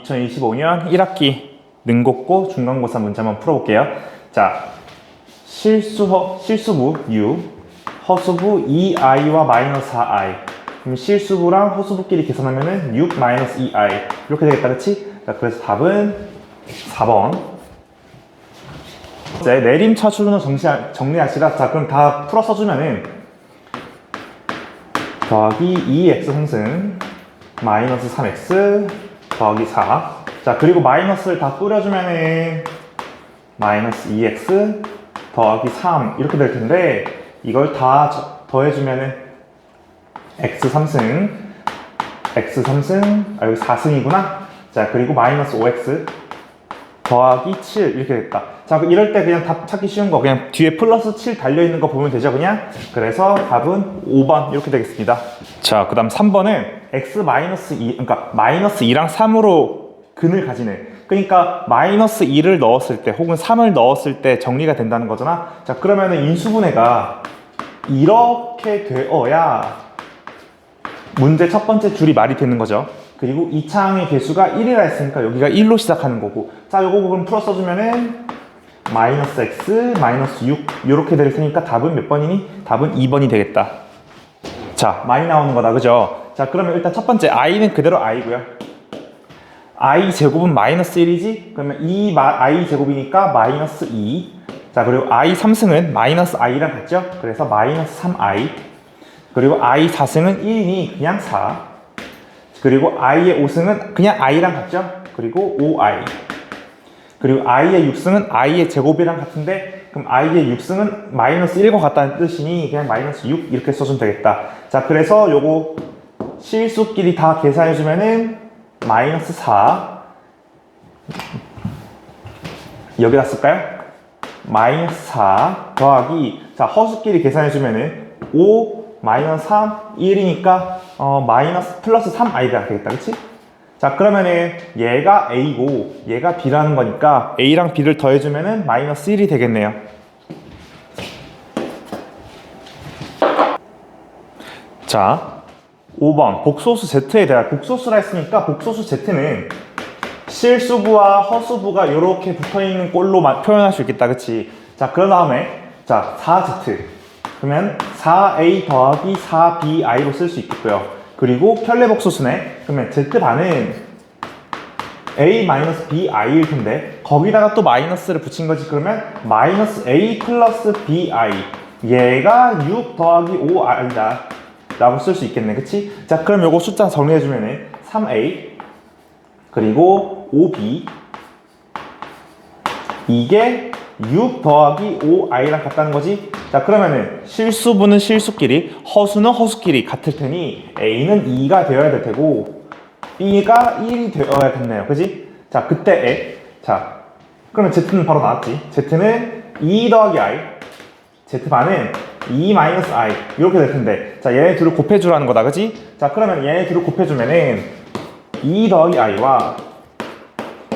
2025년 1학기 능곡고 중간고사 문제 한번 풀어볼게요. 자, 실수부 U, 허수부 2i와 마이너스 4i. 그럼 실수부랑 허수부끼리 계산하면은 6 마이너스 2i 이렇게 되겠다, 그치? 자, 그래서 답은 4번. 이제 내림차출로 정리하시라. 자, 그럼 다 풀어 써주면은 더하기 2x 상승 마이너스 3x 더하기 4. 자, 그리고 마이너스를 다 뿌려주면은 마이너스 2x 더하기 3 이렇게 될 텐데, 이걸 다 더해주면은 x 3승 여기 4승이구나. 자, 그리고 마이너스 5x 더하기 7 이렇게 됐다. 자, 이럴 때 그냥 답 찾기 쉬운 거 그냥 뒤에 플러스 7 달려있는 거 보면 되죠, 그냥. 그래서 답은 5번 이렇게 되겠습니다. 자, 그 다음 3번은 x 마이너스 2, 그러니까 마이너스 2랑 3으로 근을 가지네. 그러니까 마이너스 2를 넣었을 때 혹은 3을 넣었을 때 정리가 된다는 거잖아. 자, 그러면은 인수분해가 이렇게 되어야 문제 첫 번째 줄이 말이 되는 거죠. 그리고 2차항의 개수가 1이라 했으니까 여기가 1로 시작하는 거고. 자, 요거 그럼 풀어 써주면은 마이너스 x 마이너스 6 이렇게 될 테니까 답은 몇 번이니? 답은 2번이 되겠다. 자, 많이 나오는 거다, 그죠? 자, 그러면 일단 첫 번째 i는 그대로 i고요. i 제곱은 마이너스 1이지? 그러면 i 제곱이니까 마이너스 2. 자, 그리고 i 3승은 마이너스 i랑 같죠? 그래서 마이너스 3i. 그리고 i 4승은 1이니 그냥 4. 그리고 i의 5승은 그냥 i랑 같죠? 그리고 5i. 그리고 i의 6승은 i의 제곱이랑 같은데, 그럼 i의 6승은 마이너스 1과 같다는 뜻이니 그냥 마이너스 6 이렇게 써주면 되겠다. 자, 그래서 요거 실수끼리 다 계산해주면은 마이너스 4 여기다 쓸까요? 마이너스 4 더하기, 자, 허수끼리 계산해주면은 5 마이너스 3 1이니까 마이너스 플러스 3i가 되겠다, 그치? 자, 그러면은 얘가 a고 얘가 b라는 거니까 a랑 b를 더해주면은 마이너스 1이 되겠네요. 자, 5번 복소수 z에 대한, 복소수라 했으니까 복소수 z는 실수부와 허수부가 이렇게 붙어있는 꼴로 표현할 수 있겠다, 그치? 자, 그 다음에 자, 4z 그러면 4a 더하기 4bi로 쓸 수 있겠고요. 그리고 편례복소수네. 그러면 z반은 a-bi일 텐데 거기다가 또 마이너스를 붙인 거지. 그러면 마이너스 a 플러스 bi, 얘가 6 더하기 5i다 라고 쓸 수 있겠네, 그치? 자, 그럼 요거 숫자 정리해주면은 3a 그리고 5b 이게 6 더하기 5i랑 같다는 거지. 자, 그러면은 실수부는 실수끼리, 허수는 허수끼리 같을 테니 a는 2가 되어야 될 테고 b가 1이 되어야겠네요, 그지? 자, 그때 자, 그러면 z는 바로 나왔지. z는 2 더하기 i, z반은 2 마이너스 i 이렇게 될 텐데, 자, 얘네 둘을 곱해주라는 거다, 그지? 자, 그러면 얘네 둘을 곱해주면은 2 더하기 i와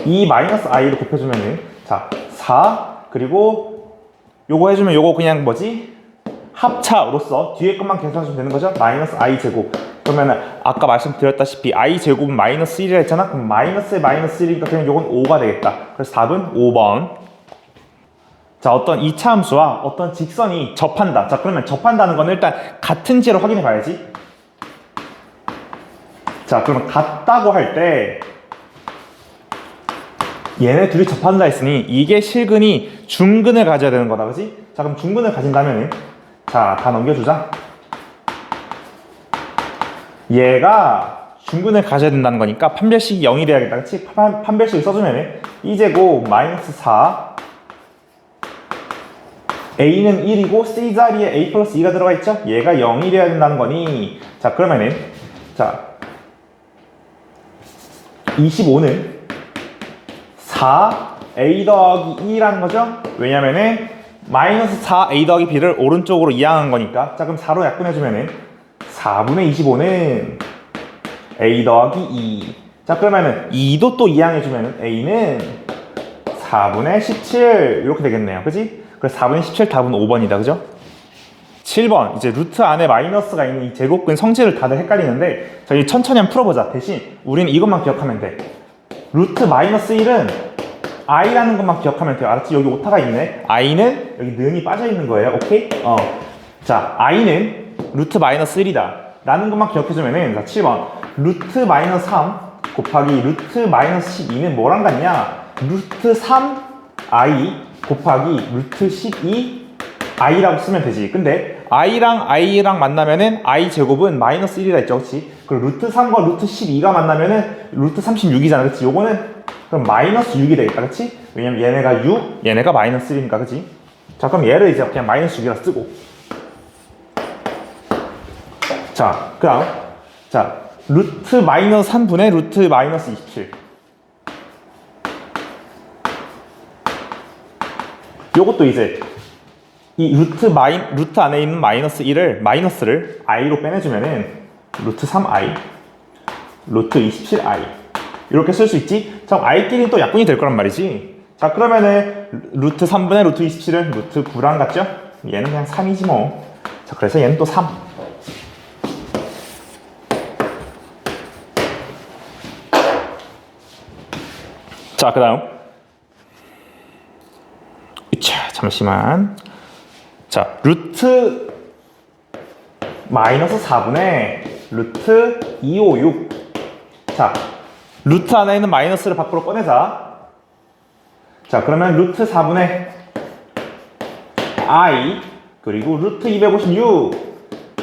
2 마이너스 i를 곱해주면은 자, 4 그리고 요거 해주면 요거 그냥 뭐지? 합차로서 뒤에 것만 계산해주면 되는 거죠? 마이너스 i 제곱. 그러면은 아까 말씀드렸다시피 i 제곱은 마이너스 1이라 했잖아? 그럼 마이너스에 마이너스 1이니까 그냥 요건 5가 되겠다. 그래서 답은 5번. 자, 어떤 2차 함수와 어떤 직선이 접한다. 자, 그러면 접한다는 건 일단 같은지를 확인해 봐야지. 자, 그러면 같다고 할 때 얘네 둘이 접한다 했으니 이게 실근이 중근을 가져야 되는 거다, 그지? 자, 그럼 중근을 가진다면은 자, 다 넘겨주자. 얘가 중근을 가져야 된다는 거니까 판별식이 0이 돼야겠다, 그치? 판별식을 써주면은 2제곱 마이너스 4 a는 1이고 c 자리에 a 플러스 2가 들어가 있죠? 얘가 0이 돼야 된다는 거니, 자, 그러면은 자, 25는 4a 더하기 2라는 거죠? 왜냐면은 마이너스 4a 더하기 b를 오른쪽으로 이항한 거니까. 자, 그럼 4로 약분해주면은 4분의 25는 a 더하기 2. 자, 그러면은 2도 또 이항해주면은 a는 4분의 17 이렇게 되겠네요, 그지? 그래서 4분의 17 답은 5번이다, 그죠? 7번, 이제 루트 안에 마이너스가 있는 이 제곱근 성질을 다들 헷갈리는데 저희 천천히 한번 풀어보자. 대신 우리는 이것만 기억하면 돼. 루트 마이너스 1은 i라는 것만 기억하면 돼요. 알았지? 여기 오타가 있네. i는 여기 는이 빠져 있는 거예요. 오케이? 자, i는 루트 마이너스 1이다. 라는 것만 기억해주면은, 자, 7번. 루트 마이너스 3 곱하기 루트 마이너스 12는 뭐랑 같냐? 루트 3i 곱하기 루트 12i라고 쓰면 되지. 근데 i랑 만나면은 i 제곱은 마이너스 1이라 했죠. 그치? 그리고 루트 3과 루트 12가 만나면은 루트 36이잖아. 그치? 요거는 그럼 마이너스 6이 되겠다. 그치? 왜냐면 얘네가 6, 얘네가 마이너스 1이니까. 그치? 자, 그럼 얘를 이제 그냥 마이너스 6이라 쓰고. 자, 그 다음. 자, 루트 마이너스 3분의 루트 마이너스 27. 요것도 이제 이 루트 안에 있는 마이너스를 i로 빼내주면은 루트 3i, 루트 27i 이렇게 쓸 수 있지? 그럼 i끼리는 또 약분이 될 거란 말이지. 자, 그러면은 루트 3분의 루트 27은 루트 9랑 같죠? 얘는 그냥 3이지 뭐. 자, 그래서 얘는 또 3. 자, 그 다음. 잠시만. 자, 루트 마이너스 4분의 루트 256. 자, 루트 안에 있는 마이너스를 밖으로 꺼내자. 자, 그러면 루트 4분의 i 그리고 루트 256.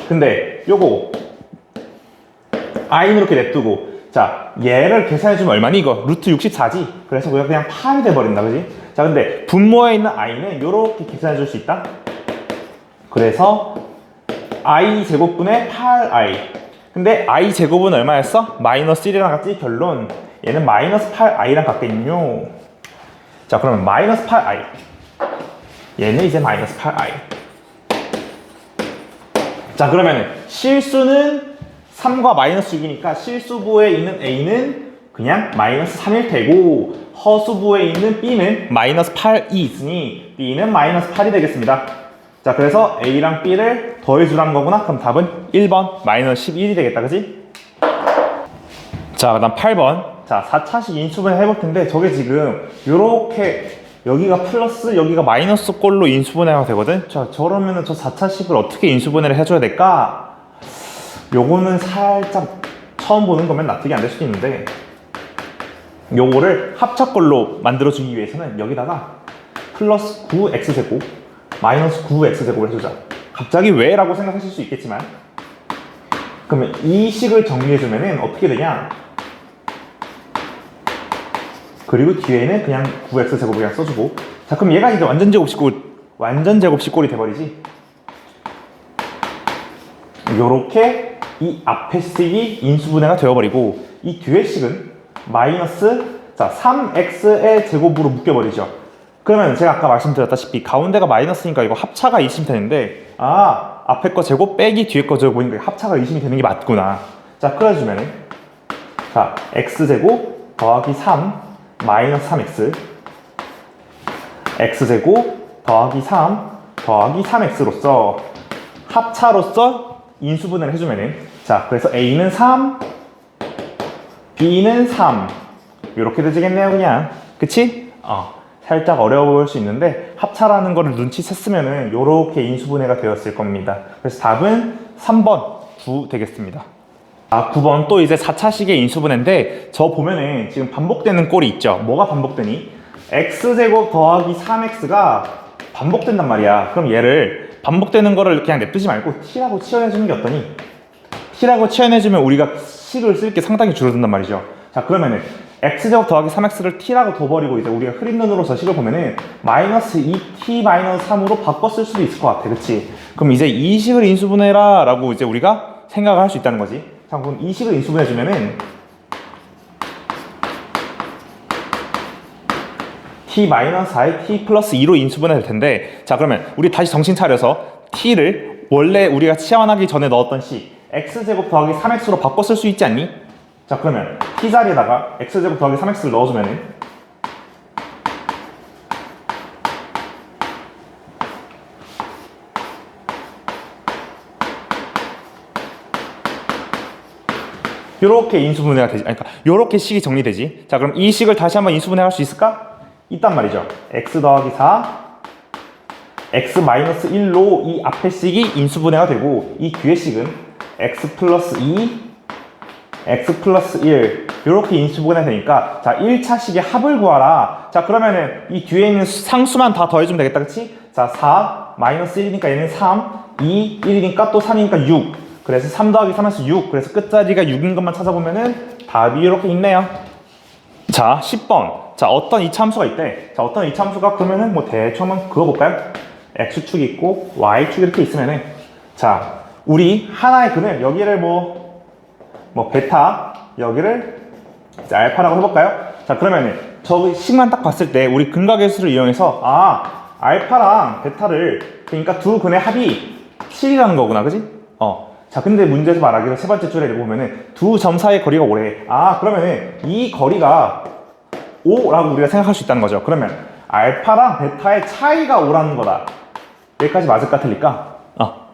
근데 요거 i는 이렇게 냅두고, 자, 얘를 계산해주면 얼마니? 이거 루트 64지? 그래서 그냥 8이 돼버린다. 그지? 자, 근데 분모에 있는 i는 요렇게 계산해줄 수 있다. 그래서 i 제곱분의 8i. 근데 i 제곱은 얼마였어? 마이너스 1이랑 같지? 결론 얘는 마이너스 8i랑 같겠요. 자, 그러면 마이너스 8i. 얘는 이제 마이너스 8i. 자, 그러면은 실수는 3과 마이너스 6이니까 실수부에 있는 a는 그냥 마이너스 3일 테고, 허수부에 있는 b는 마이너스 8이 있으니 b는 마이너스 8이 되겠습니다. 자, 그래서 a랑 b를 더해주라는 거구나. 그럼 답은 1번 마이너스 11이 되겠다. 그지? 자, 그 다음 8번. 자, 4차식 인수분해 해볼 텐데, 저게 지금 요렇게 여기가 플러스 여기가 마이너스 꼴로 인수분해가 되거든. 자, 저러면은 저 4차식을 어떻게 인수분해를 해줘야 될까? 요거는 살짝 처음 보는 거면 납득이 안 될 수도 있는데, 요거를 합차꼴로 만들어주기 위해서는 여기다가 플러스 9x제곱 마이너스 9x제곱을 해주자. 갑자기 왜? 라고 생각하실 수 있겠지만, 그러면 이 식을 정리해주면은 어떻게 되냐, 그리고 뒤에는 그냥 9x제곱을 그냥 써주고. 자, 그럼 얘가 이제 완전 제곱식꼴이 돼버리지. 요렇게 이 앞에 식이 인수분해가 되어버리고, 이 뒤에 식은 마이너스, 자, 3x의 제곱으로 묶여버리죠. 그러면 제가 아까 말씀드렸다시피 가운데가 마이너스니까 이거 합차가 20이 되는데, 아, 앞에 거 제곱 빼기 뒤에 거 제곱 보니까 합차가 20이 되는 게 맞구나. 자, 그래주면은, 자, x제곱 더하기 3 마이너스 3x, x제곱 더하기 3 더하기 3x로서 합차로서 인수분해를 해주면은, 자, 그래서 a는 3, b는 3 이렇게 되지겠네요. 그냥, 그치? 살짝 어려워 보일 수 있는데 합차라는 거를 눈치챘으면은 요렇게 인수분해가 되었을 겁니다. 그래서 답은 3번 9 되겠습니다. 9번 또 이제 4차식의 인수분해인데, 저 보면은 지금 반복되는 꼴이 있죠. 뭐가 반복되니? x제곱 더하기 3x가 반복된단 말이야. 그럼 얘를 반복되는 거를 그냥 냅두지 말고 t라고 치환해주는 게 어떠니? t라고 치환해주면 우리가 식을 쓸 게 상당히 줄어든단 말이죠. 자, 그러면은 x제곱 더하기 3x를 t라고 둬버리고 이제 우리가 흐린 눈으로 저 식을 보면은 마이너스 2t 마이너스 3으로 바꿔 쓸 수도 있을 것 같아. 그치? 그럼 이제 이 식을 인수분해라 라고 이제 우리가 생각을 할 수 있다는 거지. 자, 그럼 이 식을 인수분해주면은 t 마이너스 4에 t 플러스 2로 인수분해 될 텐데, 자, 그러면 우리 다시 정신 차려서 t를 원래 우리가 치환하기 전에 넣었던 식 x제곱 더하기 3x로 바꿔 쓸 수 있지 않니? 자, 그러면 t 자리에다가 x제곱 더하기 3x를 넣어주면은 요렇게 인수분해가 되지. 아니, 그러니까 요렇게 식이 정리되지. 자, 그럼 이 식을 다시 한번 인수분해할 수 있을까? 있단 말이죠. x 더하기 4, x 마이너스 1로 이 앞에 식이 인수분해가 되고 이 뒤에 식은 x 플러스 2, x 플러스 1 요렇게 인수분해가 되니까 자, 1차 식의 합을 구하라. 자, 그러면은 이 뒤에 있는 상수만 다 더해주면 되겠다, 그치? 자, 4 마이너스 1이니까 얘는 3, 2, 1이니까 또 3이니까 6. 그래서 3 더하기 3에서 6. 그래서 끝자리가 6인 것만 찾아보면은 답이 이렇게 있네요. 자, 10번. 자, 어떤 이차함수가 있대. 자, 어떤 이차함수가 그러면은 뭐 대충 한번 그어볼까요? x축이 있고 y축이 이렇게 있으면은 자, 우리 하나의 근을 여기를 뭐 베타 여기를 이제 알파라고 해볼까요? 자, 그러면은 저 식만 딱 봤을 때 우리 근각계수를 이용해서 알파랑 베타를 그러니까 두 근의 합이 7이라는 거구나, 그지? 자, 근데 문제에서 말하기로 세 번째 줄에 보면은 두 점 사이의 거리가 5래. 그러면은 이 거리가 5라고 우리가 생각할 수 있다는 거죠. 그러면 알파랑 베타의 차이가 5라는 거다. 여기까지 맞을까 틀릴까?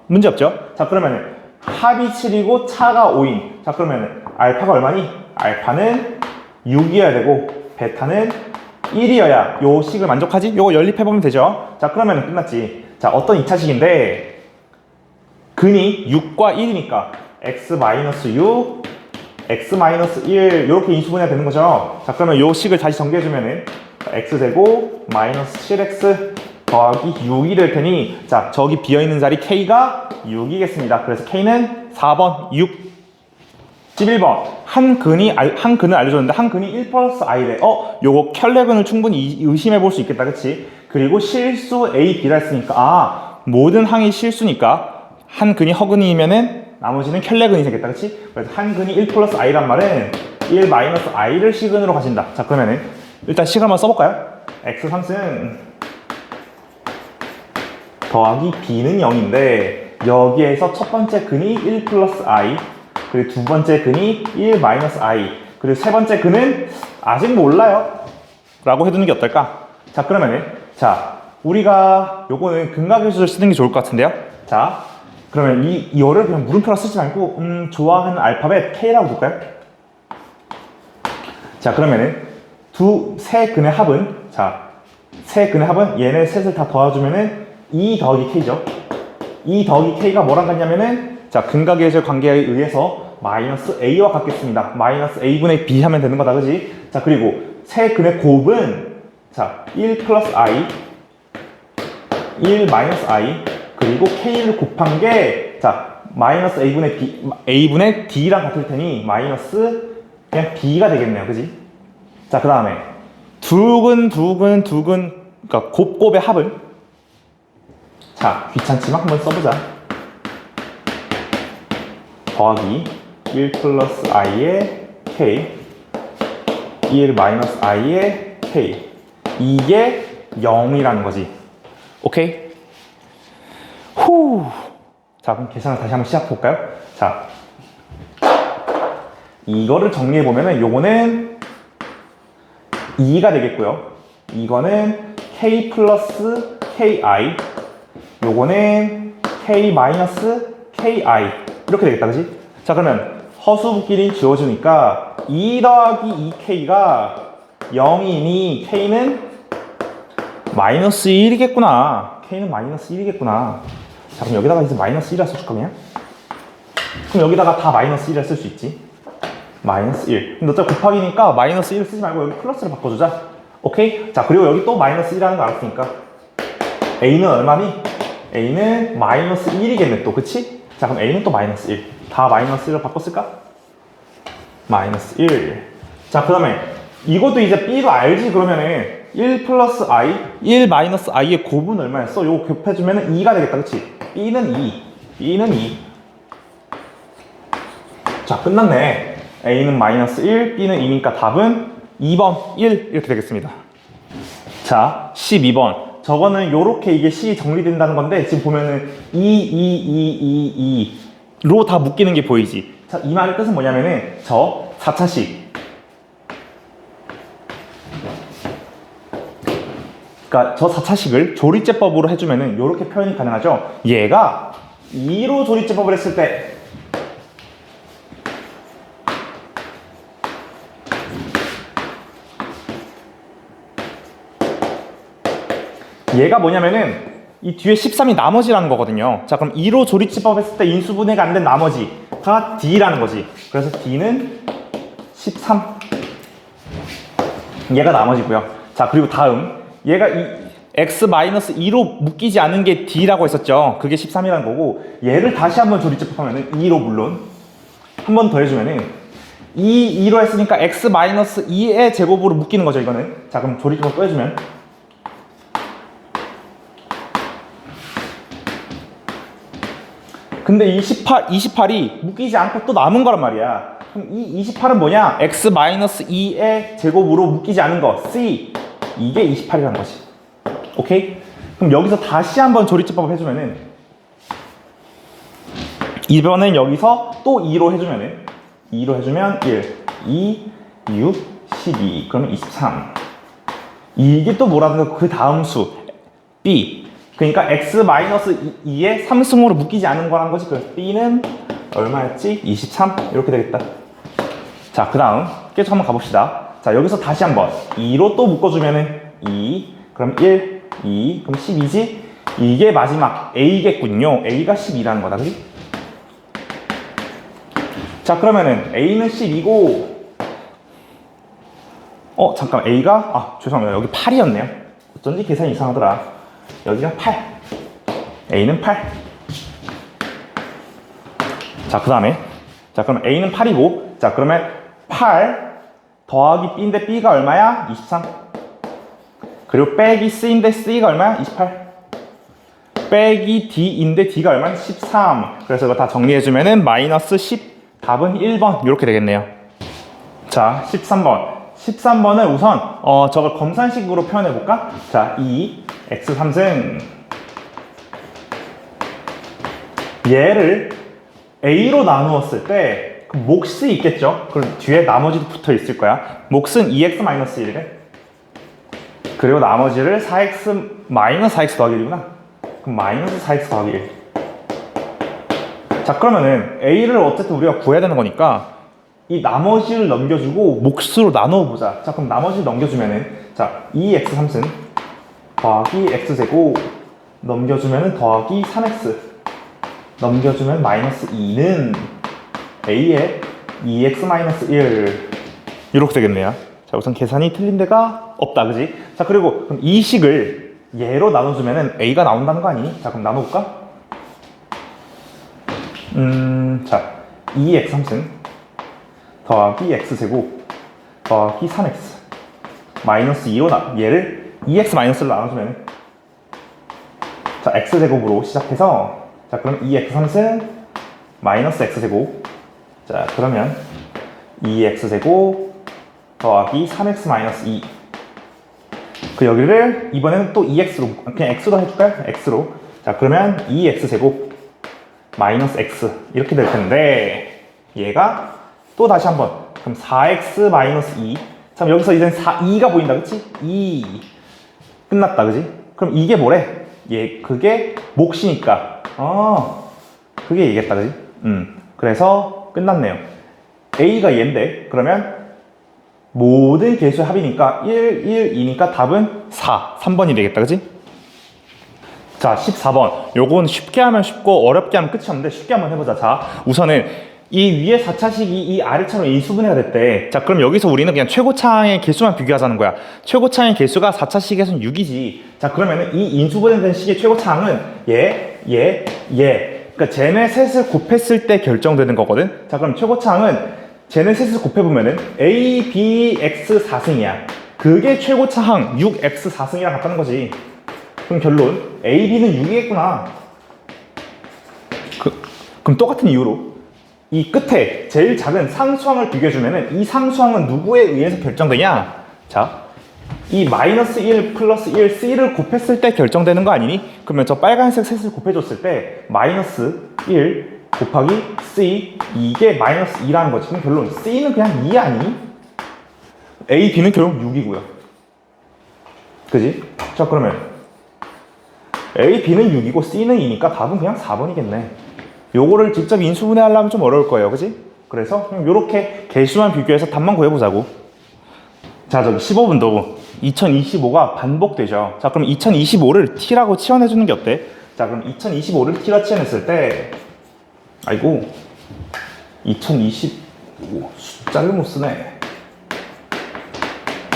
문제 없죠? 자, 그러면은 합이 7이고 차가 5인. 자, 그러면은 알파가 얼마니? 알파는 6이어야 되고 베타는 1이어야 요 식을 만족하지? 요거 연립해보면 되죠? 자, 그러면은 끝났지. 자, 어떤 2차식인데 근이 6과 1이니까 x-6, x-1 이렇게 인수분해가 되는 거죠. 자, 그러면 요 식을 다시 정리해주면은 x제곱 마이너스 7x 더하기 6이 될 테니 자, 저기 비어있는 자리 k가 6이겠습니다. 그래서 k는 4번 6. 11번 한 근을 알려줬는데 한 근이 1 플러스 i래. 요거 켤레근을 충분히 의심해 볼 수 있겠다, 그치? 그리고 실수 a, b라 했으니까 모든 항이 실수니까 한 근이 허근이면은 나머지는 켤레근이 생겼다, 그치? 그래서 한 근이 1 플러스 i란 말은 1 마이너스 i를 시근으로 가진다. 자, 그러면은 일단 식 한번 써볼까요? x 3승 더하기 b는 0인데 여기에서 첫 번째 근이 1 플러스 i 그리고 두 번째 근이 1 마이너스 i 그리고 세 번째 근은 아직 몰라요 라고 해두는 게 어떨까? 자, 그러면은 자, 우리가 요거는 근각계수를 쓰는 게 좋을 것 같은데요. 자, 그러면 이거를 그냥 물음표로 쓰지 말고 좋아하는 알파벳 K라고 볼까요? 자, 그러면은 세 근의 합은 세 근의 합은 얘네 셋을 다 더해주면은 2 더하기 K죠. 2 더하기 K가 뭐랑 같냐면은 자, 근각계수의 관계에 의해서 마이너스 A와 같겠습니다. 마이너스 A분의 B 하면 되는 거다, 그지? 자, 그리고 세 근의 곱은 자, 1 플러스 I 1 마이너스 I 그리고 K를 곱한 게 자, 마이너스 A분의 D랑 같을 테니 마이너스 그냥 B가 되겠네요, 그지? 자, 그 다음에 그러니까 곱곱의 합은 자, 귀찮지만 한번 써보자. 더하기 1 플러스 i의 k 1 마이너스 i의 k 이게 0이라는 거지. 오케이? 자, 그럼 계산을 다시 한번 시작해 볼까요? 자, 이거를 정리해 보면은 요거는 2가 되겠고요. 이거는 k 플러스 ki 요거는 k 마이너스 ki 이렇게 되겠다, 그지? 자, 그러면 허수부끼리 지워주니까 2 더하기 2k가 0이니 k는 마이너스 1이겠구나. k는 마이너스 1이겠구나. 자, 그럼 여기다가 이제 마이너스 1이라 써줄까, 그냥? 그럼 여기다가 다 마이너스 1이라 쓸 수 있지. 마이너스 1. 근데 어차피 곱하기니까 마이너스 1 쓰지 말고 여기 플러스를 바꿔주자. 오케이? 자, 그리고 여기 또 마이너스 1이라는 거 알았으니까 a는 얼마니? a는 마이너스 1이겠네 또, 그치? 자, 그럼 a는 또 마이너스 1. 다 마이너스 1로 바꿨을까? 마이너스 1. 자, 그 다음에 이것도 이제 b로 알지? 그러면은 1 플러스 i, 1 마이너스 i의 곱은 얼마였어? 요거 곱해주면은 2가 되겠다, 그치? b는 2, b는 2. 자, 끝났네. a는 마이너스 1, b는 2니까 답은 2번 1 이렇게 되겠습니다. 자, 12번. 저거는 요렇게 이게 C 정리된다는 건데 지금 보면은 2로 다 묶이는 게 보이지. 자, 이 말의 뜻은 뭐냐면은 저 4차식 그러니까 저 4차식을 조리제법으로 해주면은 요렇게 표현이 가능하죠. 얘가 2로 조리제법을 했을 때 얘가 뭐냐면은 이 뒤에 13이 나머지라는 거거든요. 자, 그럼 2로 조리집합 했을 때 인수분해가 안 된 나머지가 D라는 거지. 그래서 D는 13. 얘가 나머지고요. 자, 그리고 다음 얘가 이 x-2로 묶이지 않은 게 D라고 했었죠. 그게 13이라는 거고, 얘를 다시 한번 조리집합하면은 2로 물론 한 번 더 해주면은 2로 했으니까 x-2의 제곱으로 묶이는 거죠, 이거는. 자, 그럼 조리집합 또 해주면 근데 이 28이 묶이지 않고 또 남은 거란 말이야. 그럼 이 28은 뭐냐? x-2의 제곱으로 묶이지 않은 거 C, 이게 28이라는 거지. 오케이? 그럼 여기서 다시 한번 조리집합을 해주면은 이번엔 여기서 또 2로 해주면은 2로 해주면 1, 2, 6, 12 그러면 23. 이게 또 뭐라든가 그 다음 수 B, 그러니까 x-2의 3승으로 묶이지 않은 거란 거지. 그래서 B는 얼마였지? 23 이렇게 되겠다. 자, 그 다음 계속 한번 가봅시다. 자, 여기서 다시 한번 2로 또 묶어주면은 2, 그럼 1, 2, 그럼 12지? 이게 마지막 A겠군요. A가 12라는 거다, 그지? 자, 그러면은 A는 12고 잠깐, A가 죄송합니다. 여기 8이었네요. 어쩐지 계산이 이상하더라. 여기가 8. A는 8. 자, 그 다음에 자, 그럼 A는 8이고, 자, 그러면 8 더하기 B인데 B가 얼마야? 23. 그리고 빼기 C인데 C가 얼마야? 28. 빼기 D인데 D가 얼마야? 13. 그래서 이거 다 정리해주면은 마이너스 10. 답은 1번 이렇게 되겠네요. 자, 13번. 13번은 우선 저걸 검산식으로 표현해볼까? 자, 2 x 3승 얘를 A로 나누었을 때 그 몫이 있겠죠? 그럼 뒤에 나머지도 붙어 있을 거야. 몫은 2x-1래. 그리고 나머지를 4x 더하기 1이구나. 그럼 마이너스 4x 더하기 1. 자, 그러면은 A를 어쨌든 우리가 구해야 되는 거니까 이 나머지를 넘겨주고 몫으로 나눠보자. 자, 그럼 나머지를 넘겨주면은 자, 2x 3승 더하기 x제곱 넘겨주면은 더하기 3x 넘겨주면 마이너스 2는 A의 2x-1 이렇게 되겠네요. 자, 우선 계산이 틀린 데가 없다, 그지? 자, 그리고 그럼 이 식을 얘로 나눠주면은 A가 나온다는 거 아니니? 자, 그럼 나눠볼까? 자, 2x 3승 더하기 x제곱 더하기 3x 마이너스 2로 얘를 2x 마이너스를 나눠주면 자, x제곱으로 시작해서 자, 그럼 2x 3승 마이너스 x제곱 자, 그러면 2x제곱 더하기 3x 마이너스 2 그 여기를 이번에는 또 2x로 그냥 x로 해줄까요? x로 자, 그러면 2x제곱 마이너스 x 이렇게 될 텐데 얘가 또 다시 한번 그럼 4x 마이너스 2 참 여기서 이제 2가 보인다, 그치? 2 끝났다, 그지? 그럼 이게 뭐래? 그게 몫이니까 그게 얘겠다, 그지? 그래서 끝났네요. A가 얘인데 그러면 모든 개수의 합이니까 1, 1, 2니까 답은 4, 3번이 되겠다, 그지? 자, 14번. 요건 쉽게 하면 쉽고 어렵게 하면 끝이 없는데 쉽게 한번 해보자. 자, 우선은 이 위에 4차식이 이 아래차로 인수분해가 됐대. 자, 그럼 여기서 우리는 그냥 최고차항의 개수만 비교하자는 거야. 최고차항의 개수가 4차식에서는 6이지. 자, 그러면은 이 인수분해된 식의 최고차항은 그러니까 쟤네 셋을 곱했을 때 결정되는 거거든. 자, 그럼 최고차항은 쟤네 셋을 곱해보면은 A, B, X 4승이야. 그게 최고차항 6X 4승이랑 같다는 거지. 그럼 결론 A, B는 6이겠구나. 그럼 똑같은 이유로 이 끝에 제일 작은 상수항을 비교해주면은 이 상수항은 누구에 의해서 결정되냐? 자, 이 마이너스 1 플러스 1 C를 곱했을 때 결정되는 거 아니니? 그러면 저 빨간색 셋을 곱해줬을 때 마이너스 1 곱하기 C 이게 마이너스 2라는 거지. 그럼 결론 C는 그냥 2 아니니? A, B는 결국 6이고요. 그지? 자, 그러면 A, B는 6이고 C는 2니까 답은 그냥 4번이겠네. 요거를 직접 인수분해 하려면 좀 어려울 거예요, 그지? 그래서 그냥 요렇게 개수만 비교해서 답만 구해보자고. 자, 저기 15분도 2025가 반복되죠. 자, 그럼 2025를 t라고 치환해주는 게 어때? 자, 그럼 2025를 t라 치환했을 때, 아이고, 2025 숫자를 못 쓰네.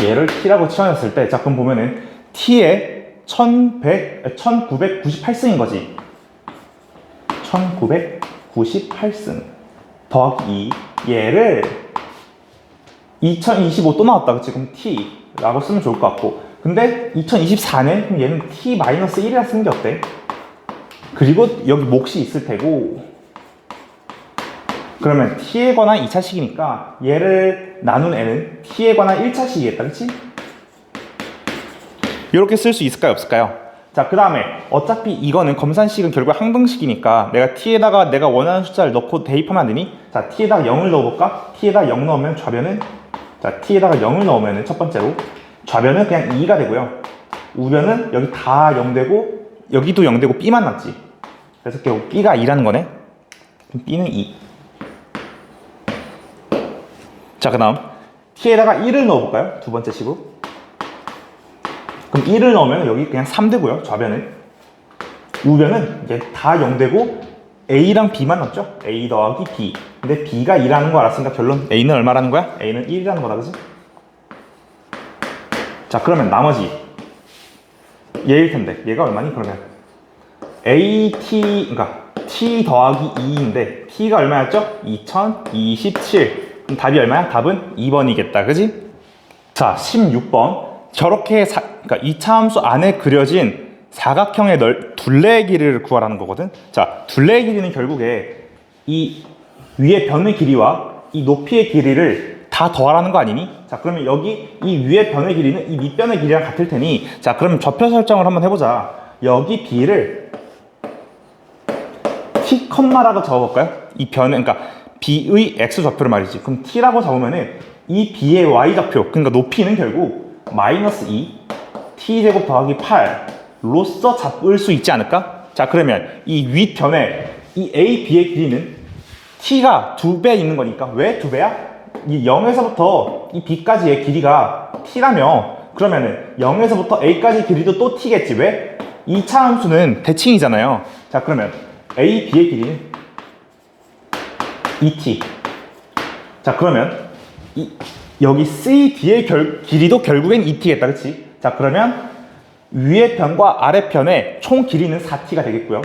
얘를 t라고 치환했을 때, 자, 그럼 보면은 t에 1998승인 거지. 1998승 더하기 2. 얘를 2025 또 나왔다. 그치? 그럼 t라고 쓰면 좋을 것 같고. 근데 2024는 그럼 얘는 t-1이라 쓰는 게 어때? 그리고 여기 몫이 있을 테고, 그러면 t에 관한 2차식이니까 얘를 나눈 n은 t에 관한 1차식이겠다. 그치? 이렇게 쓸 수 있을까요? 없을까요? 자, 그 다음에 어차피 이거는 검산식은 결국 항등식이니까 내가 t에다가 내가 원하는 숫자를 넣고 대입하면 안 되니? 자, t에다가 0을 넣어볼까? t에다가 0 넣으면 좌변은, 자, t에다가 0을 넣으면 첫 번째로 좌변은 그냥 2가 되고요. 우변은 여기 다 0 되고 여기도 0 되고 b만 남지. 그래서 결국 b가 2라는 거네. 그럼 b는 2. 자, 그 다음 t에다가 1을 넣어볼까요? 두 번째 식으로. 그럼 1을 넣으면 여기 그냥 3 되고요. 좌변은. 우변은 이제 다 0 되고 a랑 b만 남죠. a 더하기 b. 근데 b가 2라는 거 알았으니까 결론 a는 얼마라는 거야? a는 1이라는 거다. 그지? 자, 그러면 나머지 얘일 텐데 얘가 얼마니? 그러면 k러니까 t 더하기 2인데 t가 얼마였죠? 2027. 그럼 답이 얼마야? 답은 2번이겠다. 그지? 자, 16번. 저렇게 그러니까 이차함수 안에 그려진 사각형의 둘레의 길이를 구하라는 거거든. 자, 둘레의 길이는 결국에 이 위의 변의 길이와 이 높이의 길이를 다 더하라는 거 아니니? 자, 그러면 여기 이 위의 변의 길이는 이 밑변의 길이랑 같을 테니, 자, 그러면 좌표 설정을 한번 해보자. 여기 b를 t, 라고 적어볼까요? 이 변의, 그러니까 b의 x 좌표를 말이지. 그럼 t라고 적으면은 이 b의 y 좌표, 그러니까 높이는 결국 마이너스 2 t제곱 더하기 8로서 잡을 수 있지 않을까? 자, 그러면 이 윗변에 이 a, b의 길이는 t가 2배 있는 거니까. 왜 2배야? 이 0에서부터 이 b까지의 길이가 t라며, 그러면은 0에서부터 a까지 길이도 또 t겠지. 왜? 2차 함수는 대칭이잖아요. 자, 그러면 a, b의 길이는 2t. 자, 그러면 여기 C, D의 길이도 결국엔 2t겠다. 그치? 자, 그러면 위의 편과 아래 편의 총 길이는 4t가 되겠고요.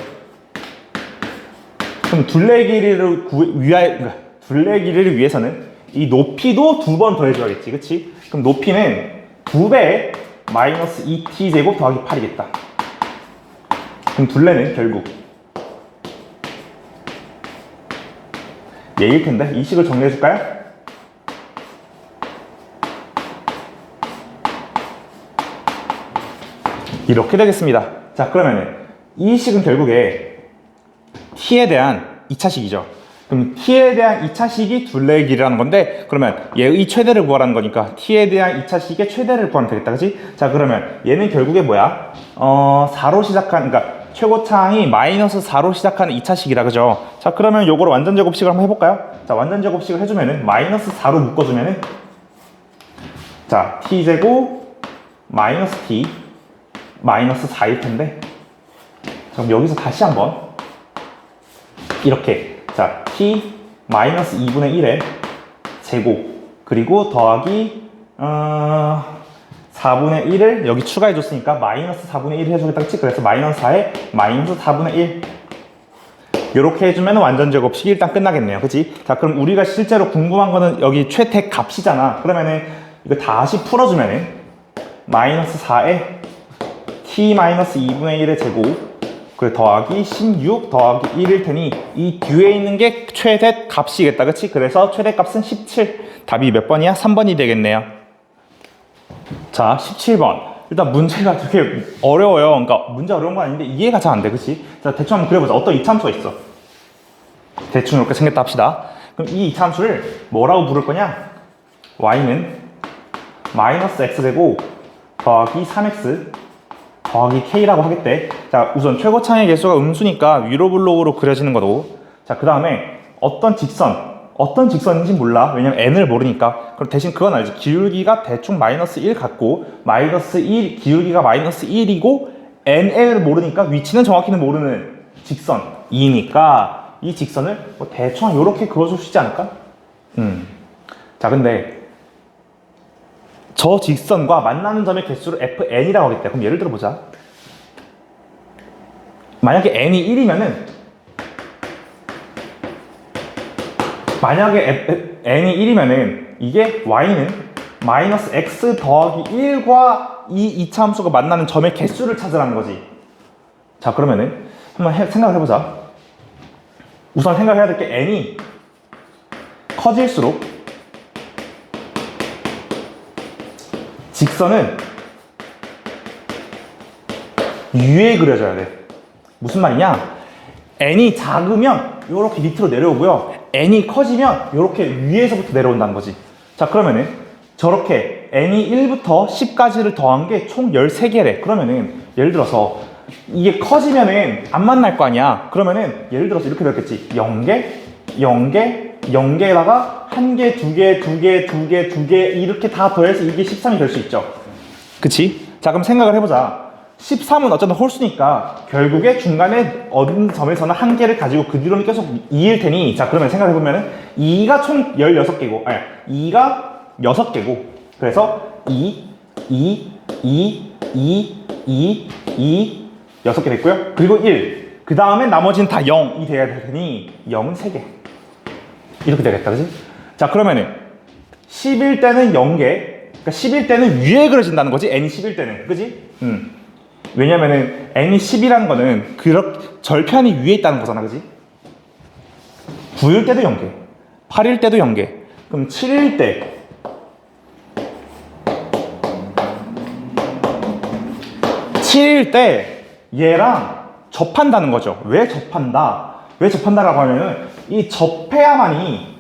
그럼 둘레 길이를 둘레 길이를 위해서는 이 높이도 2번 더해줘야겠지. 그치? 그럼 높이는 2배의 마이너스 2t제곱 더하기 8이겠다. 그럼 둘레는 결국 얘일 텐데 이 식을 정리해줄까요? 이렇게 되겠습니다. 자, 그러면은 이 식은 결국에 t에 대한 2차식이죠. 그럼 t에 대한 2차식이 둘레의 길이라는 건데, 그러면 얘의 최대를 구하라는 거니까 t에 대한 2차식의 최대를 구하면 되겠다. 그치? 자, 그러면 얘는 결국에 뭐야? 4로 시작한, 그러니까 최고차항이 마이너스 4로 시작하는 2차식이라. 그죠? 자, 그러면 요거를 완전 제곱식을 한번 해볼까요? 자, 완전 제곱식을 해주면은 마이너스 4로 묶어주면은, 자, t제곱 마이너스 t 마이너스 4일 텐데, 그럼 여기서 다시 한번 이렇게, 자, t 마이너스 2분의 1의 제곱 그리고 더하기 4분의 1을 여기 추가해 줬으니까 마이너스 4분의 1을 해주겠다. 그치? 그래서 마이너스 4에 마이너스 4분의 1 이렇게 해주면 완전 제곱식이 일단 끝나겠네요. 그치? 자, 그럼 우리가 실제로 궁금한 거는 여기 최대 값이잖아. 그러면은 이거 다시 풀어주면은 마이너스 4에 t-2분의 1의 제곱 그리고 더하기 16 더하기 1일 테니 이 뒤에 있는 게 최대 값이겠다. 그치? 그래서 최대 값은 17. 답이 몇 번이야? 3번이 되겠네요. 자, 17번. 일단 문제가 되게 어려워요. 그러니까 문제 어려운 건 아닌데 이해가 잘 안 돼. 그치? 자, 대충 한번 그려보자. 어떤 이차함수가 있어. 대충 이렇게 생겼다 합시다. 그럼 이 이차함수를 뭐라고 부를 거냐? y는 마이너스 x제곱 더하기 3x 더하기 k라고 하겠대. 자, 우선 최고차항의 개수가 음수니까 위로 블록으로 그려지는 거고, 자, 그 다음에 어떤 직선 어떤 직선인지 몰라. 왜냐면 n을 모르니까. 그럼 대신 그건 알지. 기울기가 대충 마이너스 1 같고 마이너스 1, 기울기가 마이너스 1이고 nl을 모르니까 위치는 정확히는 모르는 직선이니까 이 직선을 뭐 대충 이렇게 그어줄 수 있지 않을까? 자, 근데 저 직선과 만나는 점의 개수를 fn이라고 하겠다. 그럼 예를 들어 보자. 만약에 n이 1이면은 이게 y는 마이너스 x 더하기 1과 이 이차함수가 만나는 점의 개수를 찾으라는 거지. 자, 그러면은 한번 생각을 해보자. 우선 생각해야 될 게 n이 커질수록 직선은 위에 그려져야 돼. 무슨 말이냐? n이 작으면 이렇게 밑으로 내려오고요. n이 커지면 이렇게 위에서부터 내려온다는 거지. 자, 그러면은 저렇게 n이 1부터 10까지를 더한 게 총 13개래. 그러면은 예를 들어서 이게 커지면은 안 만날 거 아니야. 그러면은 예를 들어서 이렇게 되었겠지. 0개, 0개, 0개에다가 1개, 2개, 2개, 2개, 2개 이렇게 다 더해서 이게 13이 될 수 있죠. 그치? 자, 그럼 생각을 해보자. 13은 어쨌든 홀수니까 결국에 중간에 어느 점에서는 한 개를 가지고 그 뒤로는 계속 2일 테니, 자, 그러면 생각해보면은 2가 총 16개고, 아니 2가 6개고, 그래서 2, 2, 2, 2, 2, 2, 6개 됐고요. 그리고 1. 그 다음에 나머지는 다 0이 돼야 될 테니 0은 3개. 이렇게 되겠다, 그지? 자, 그러면은 10일 때는 0개, 그러니까 10일 때는 위에 그려진다는 거지, n이 10일 때는, 그지? 왜냐면은 n이 10이라는 거는 그렇게 절편이 위에 있다는 거잖아, 그지? 9일 때도 0개, 8일 때도 0개, 그럼 7일 때 7일 때 얘랑 접한다는 거죠. 왜 접한다? 왜 접한다라고 하면은 이 접해야만이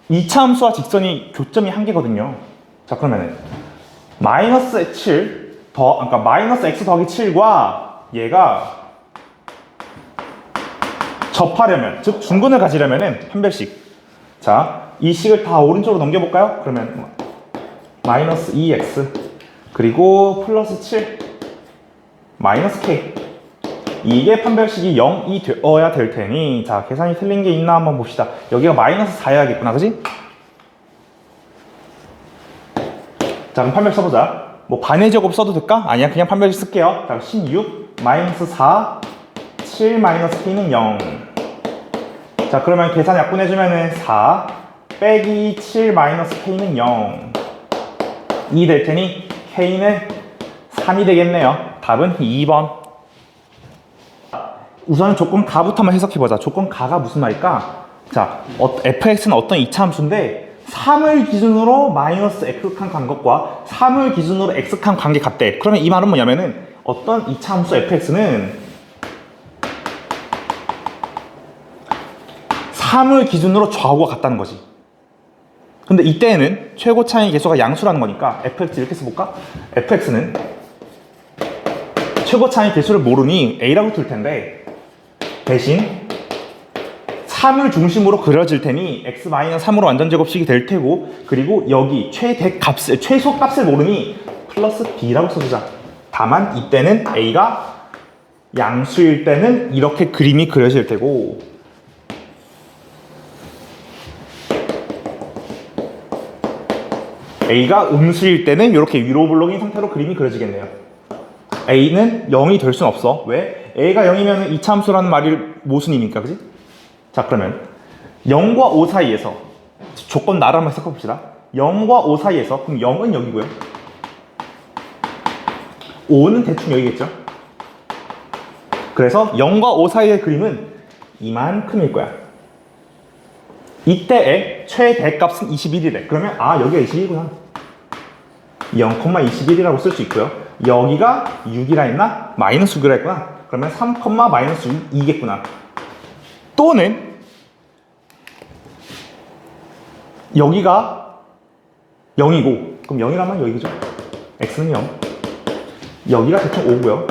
이차함수와 직선이 교점이 한 개거든요. 자, 그러면은 마이너스 7 그러니까 마이너스 x 더하기 7과 얘가 접하려면, 즉 중근을 가지려면은 한 별씩. 자, 이 식을 다 오른쪽으로 넘겨볼까요? 그러면 마이너스 2x 그리고 플러스 7 마이너스 k, 이게 판별식이 0이 되어야 될 테니, 자, 계산이 틀린 게 있나 한번 봅시다. 여기가 마이너스 4여야겠구나, 그지? 자, 그럼 판별식 써보자. 뭐 반의 제곱 써도 될까? 아니야, 그냥 판별식 쓸게요. 자, 16 마이너스 4 7 마이너스 k는 0. 자, 그러면 계산 약분해주면은 4 빼기 7 마이너스 k는 0 2 될 테니 k는 3이 되겠네요. 답은 2번. 우선 조건 가부터 한번 해석해보자. 조건 가가 무슨 말일까? 자, fx는 어떤 이차함수인데 3을 기준으로 마이너스 x칸 간 것과 3을 기준으로 x칸 간 게 같대. 그러면 이 말은 뭐냐면은 어떤 이차함수 fx는 3을 기준으로 좌우가 같다는 거지. 근데 이때는 최고 차이 계수가 양수라는 거니까 fx 이렇게 써볼까? fx는 최고 차이 계수를 모르니 a라고 둘 텐데 대신 3을 중심으로 그려질 테니 x-3으로 완전제곱식이 될 테고, 그리고 여기 최소 값을 모르니 플러스 b라고 써주자. 다만 이때는 a가 양수일 때는 이렇게 그림이 그려질 테고, a가 음수일 때는 이렇게 위로 블록인 상태로 그림이 그려지겠네요. a는 0이 될 순 없어. 왜? a가 0이면 이차함수라는 말이 모순이니까, 그지? 자, 그러면 0과 5 사이에서 조건 나를 한번 해석해봅시다. 0과 5 사이에서, 그럼 0은 여기고요, 5는 대충 여기겠죠? 그래서 0과 5 사이의 그림은 이만큼일 거야. 이때의 최대값은 21이래. 그러면 여기가 21이구나. 0,21이라고 쓸 수 있고요. 여기가 6이라 했나? 마이너스 6이라 했구나. 그러면 3, 마이너스 2겠구나. 또는 여기가 0이고, 그럼 0이라면 여기죠. x는 0. 여기가 대충 5고요.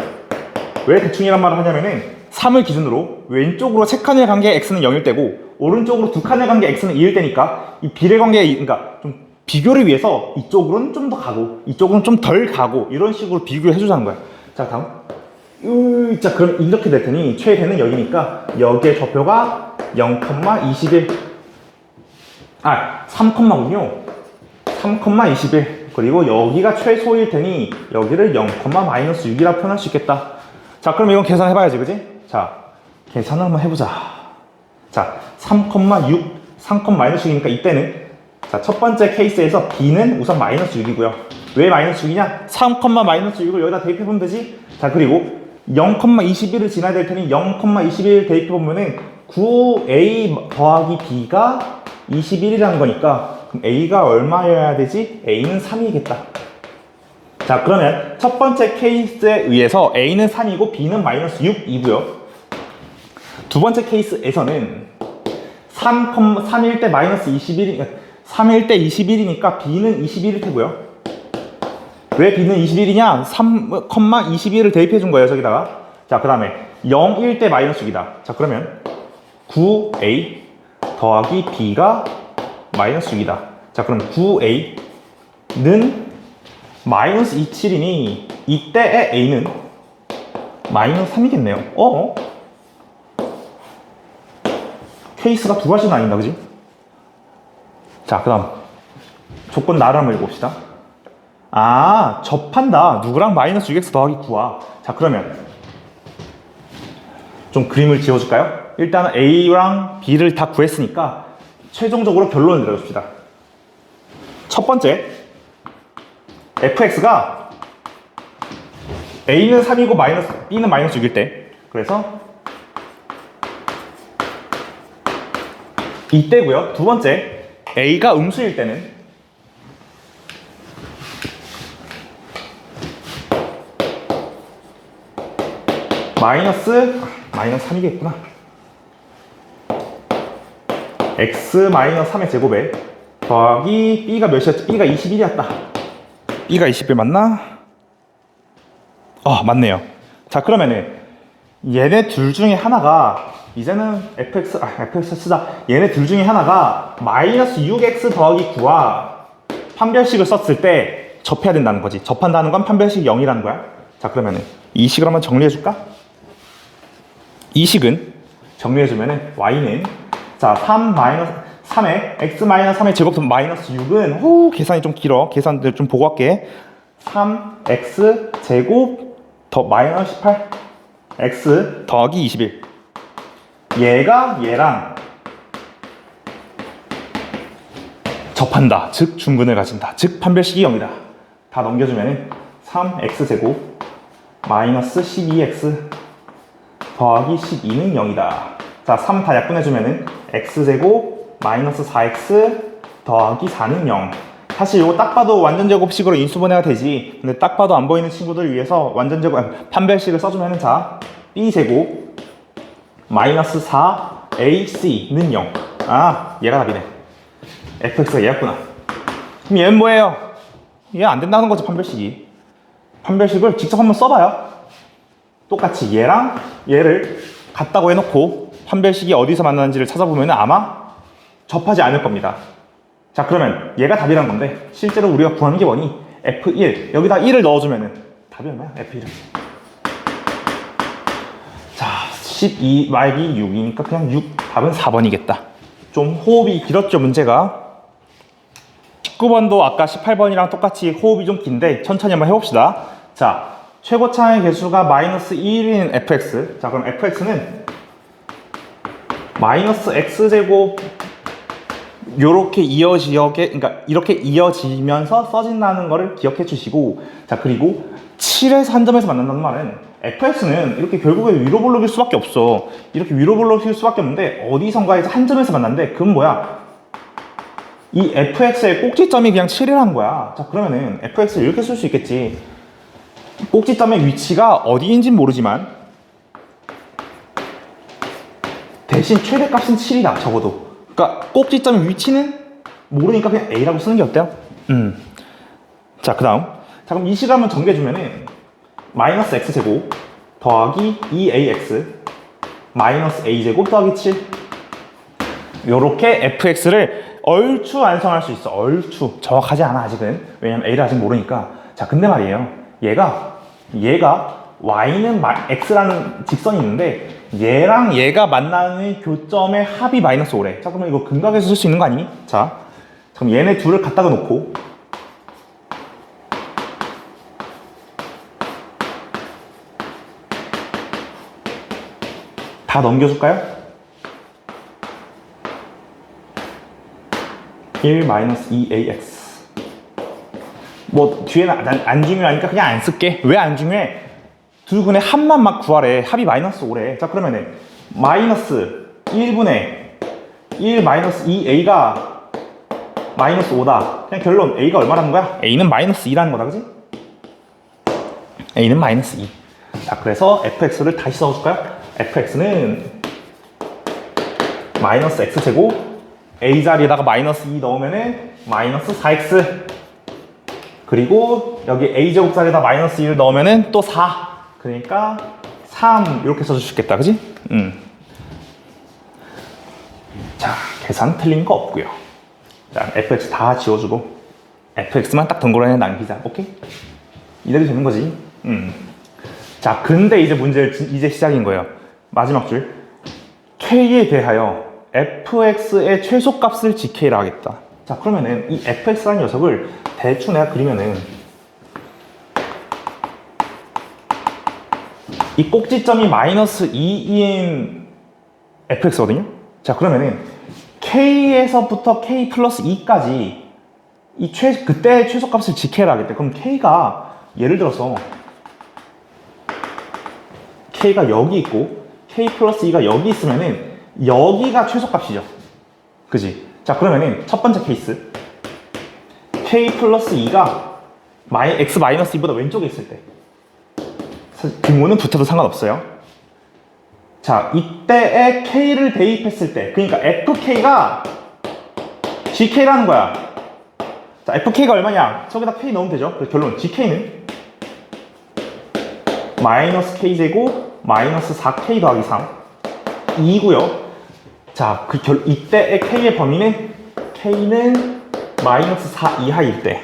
왜 대충이란 말을 하냐면은 3을 기준으로 왼쪽으로 세 칸을 간 게 x는 0일 때고 오른쪽으로 두 칸의 관계 x는 2일 때니까 이 비례 관계, 그러니까 좀 비교를 위해서 이쪽으로는 좀 더 가고 이쪽은 좀 덜 가고 이런 식으로 비교를 해주자는 거야. 자, 다음. 자, 그럼 이렇게 될 테니 최대는 여기니까 여기에 좌표가 0,21. 3콤마군요. 3,21. 그리고 여기가 최소일 테니 여기를 0,-6이라 표현할 수 있겠다. 자, 그럼 이건 계산해봐야지, 그지? 자, 계산을 한번 해보자. 자, 3,6, 3,-6이니까 이때는 자, 첫 번째 케이스에서 b는 우선 -6이고요. 왜 -6이냐? 3,-6을 여기다 대입해보면 되지? 자, 그리고 0,21을 지나야 될 테니 0,21 대입해보면은 9a 더하기 b가 21이라는 거니까 그럼 a가 얼마여야 되지? a는 3이겠다. 자, 그러면 첫 번째 케이스에 의해서 a는 3이고 b는 -6이고요. 두 번째 케이스에서는 3일 때 -21, 3일 때 21이니까 b는 21일 테고요. 왜 b는 21이냐? 3,21을 대입해 준 거예요, 저기다가. 자, 그 다음에 0일 때 -6이다. 자, 그러면 9a 더하기 b가 -6이다. 자, 그럼 9a는 -27이니 이때의 a는 -3이겠네요. 케이스가 두 가지는 아닌가, 그지? 자, 그 다음 조건 나를 한번 읽어봅시다. 접한다. 누구랑? -6x 더하기 9와. 자, 그러면 좀 그림을 지어줄까요? 일단은 a랑 b를 다 구했으니까 최종적으로 결론을 내려줍시다. 첫 번째, fx가 a는 3이고 b는 -6일 때, 그래서 이때고요. 두 번째, a가 음수일 때는 -3이겠구나. x-3의 제곱에 더하기 b가 몇이었지? b가 21이었다. b가 21 맞나? 맞네요. 자, 그러면은 얘네 둘 중에 하나가 이제는 fx 쓰자. 얘네 둘 중에 하나가 -6x 더하기 9와 판별식을 썼을 때 접해야 된다는 거지. 접한다는 건 판별식 0이라는 거야. 자, 그러면은 이 식을 한번 정리해 줄까? 이 식은 정리해주면은 y는 자 3에 x-3의 제곱 -6은 계산이 좀 길어. 계산들 좀 보고 할게. 3x 제곱 더 -18 x 더하기 21. 얘가 얘랑 접한다. 즉 중근을 가진다. 즉 판별식이 0이다. 다 넘겨주면은 3x 제곱 -12x 더하기 12는 0이다. 자, 3 다 약분해주면은 x제곱 -4x 더하기 4는 0. 사실 이거 딱 봐도 완전제곱식으로 인수분해가 되지. 근데 딱 봐도 안 보이는 친구들을 위해서 완전제곱, 판별식을 써주면은 자, b제곱 -4ac는 0. 얘가 답이네. fx가 얘였구나. 그럼 얘는 뭐예요? 얘 안 된다는 거지, 판별식이. 판별식을 직접 한번 써봐요. 똑같이 얘랑 얘를 같다고 해놓고 판별식이 어디서 만나는지를 찾아보면 아마 접하지 않을 겁니다. 자, 그러면 얘가 답이란 건데 실제로 우리가 구하는 게 뭐니? F1 여기다 1을 넣어주면은 답이 얼마야? F1은 자 12 말기 6이니까 그냥 6 답은 4번이겠다. 좀 호흡이 길었죠, 문제가. 19번도 아까 18번이랑 똑같이 호흡이 좀 긴데 천천히 한번 해봅시다. 자, 최고차의 개수가 -1인 fx. 자, 그럼 fx는 -x제곱 요렇게 그러니까 이렇게 이어지면서 써진다는 거를 기억해 주시고, 자, 그리고 7에서 한 점에서 만난다는 말은 fx는 이렇게 결국에 위로 볼록일 수밖에 없어. 이렇게 위로 볼록일 수밖에 없는데 어디선가에서 한 점에서 만났는데 그건 뭐야? 이 fx의 꼭지점이 그냥 7이라는 거야. 자, 그러면은 fx를 이렇게 쓸 수 있겠지. 꼭지점의 위치가 어디인지는 모르지만 대신 최대값은 7이다, 적어도. 그러니까 꼭지점의 위치는 모르니까 그냥 a라고 쓰는 게 어때요? 자, 그 다음. 자, 그럼 이 식을 한번 정리해주면은 -x제곱 더하기 2ax -a제곱 더하기 7. 요렇게 fx를 얼추 완성할 수 있어. 얼추. 정확하지 않아 아직은. 왜냐면 a를 아직 모르니까. 자, 근데 말이에요. 얘가 y는 x라는 직선이 있는데 얘랑 얘가 만나는 교점의 합이 마이너스 5래. 자, 그러면 이거 근각에서 쓸 수 있는 거 아니니? 자, 그럼 얘네 둘을 갖다가 놓고 다 넘겨줄까요? 1-2ax. 뭐 뒤에는 안 중요하니까 그냥 안 쓸게. 왜 안 중요해? 두 근의 합만 막 구하래. 합이 마이너스 5래. 자, 그러면은 마이너스 1분의 1-2a가 마이너스 5다. 그냥 결론 a가 얼마라는 거야? a는 마이너스 2라는 거다. 그지? a는 마이너스 2. 자, 그래서 fx를 다시 써줄까요? fx는 마이너스 x제곱 a 자리에다가 마이너스 2 넣으면은 마이너스 4x, 그리고 여기 a제곱 자리에다 마이너스 2를 넣으면은 또 4. 그러니까 3 이렇게 써줄 수 있겠다. 그지? 자, 계산 틀린 거 없고요. 자, fx 다 지워주고 fx만 딱 덩그러니 남기자. 오케이? 이대로 되는 거지. 자, 근데 이제 문제 이제 시작인 거예요. 마지막 줄. k에 대하여 fx의 최소값을 gk라 하겠다. 자, 그러면은 이 fx라는 녀석을 대충 내가 그리면은 이 꼭지점이 마이너스 2인 fx거든요. 자, 그러면은 k에서부터 k 플러스 2까지 이 그때의 최소값을 gk라 하겠다. 그럼 k가 예를 들어서 k가 여기 있고 k 플러스 2가 여기 있으면은 여기가 최소값이죠. 그지? 자, 그러면은 첫 번째 케이스 k 플러스 2가 x 마이너스 2보다 왼쪽에 있을 때 등호는 붙어도 상관없어요. 자, 이때에 k를 대입했을 때, 그러니까 fk가 gk라는 거야. 자, fk가 얼마냐? 저기다 k 넣으면 되죠. 그래서 결론 gk는 마이너스 k제곱 마이너스 4k 더하기 3 2고요. 자, 이때의 k의 범위는 k는 마이너스 4 이하일 때,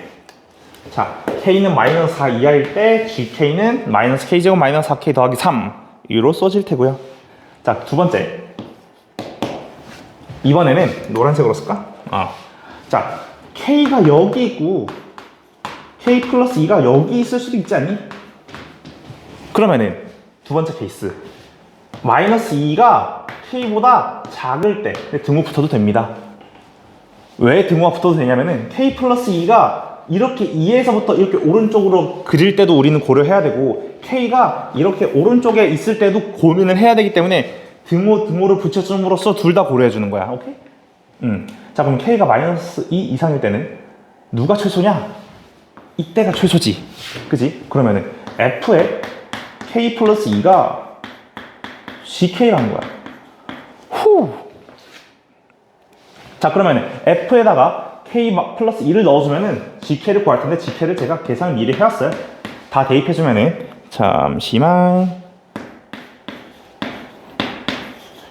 자, k는 마이너스 4 이하일 때 gk는 마이너스 k제곱 마이너스 4k 더하기 3으로 써질 테고요. 자, 두 번째. 이번에는 노란색으로 쓸까? 자, k가 여기 있고 k 플러스 2가 여기 있을 수도 있지 않니? 그러면은 두 번째 케이스 마이너스 2가 k보다 작을 때 등호 붙어도 됩니다. 왜 등호가 붙어도 되냐면은 k 플러스 2가 이렇게 2에서부터 이렇게 오른쪽으로 그릴 때도 우리는 고려해야 되고 k가 이렇게 오른쪽에 있을 때도 고민을 해야 되기 때문에 등호를 붙여줌으로써 둘 다 고려해 주는 거야. 오케이? 자, 그럼 k가 마이너스 2 이상일 때는 누가 최소냐? 이때가 최소지. 그지? 그러면은 f에 k 플러스 2가 gk라는 거야. 자, 그러면 f에다가 k 플러스 2를 넣어주면은 gk를 구할 텐데 gk를 제가 계산을 미리 해왔어요. 다 대입해주면은 잠시만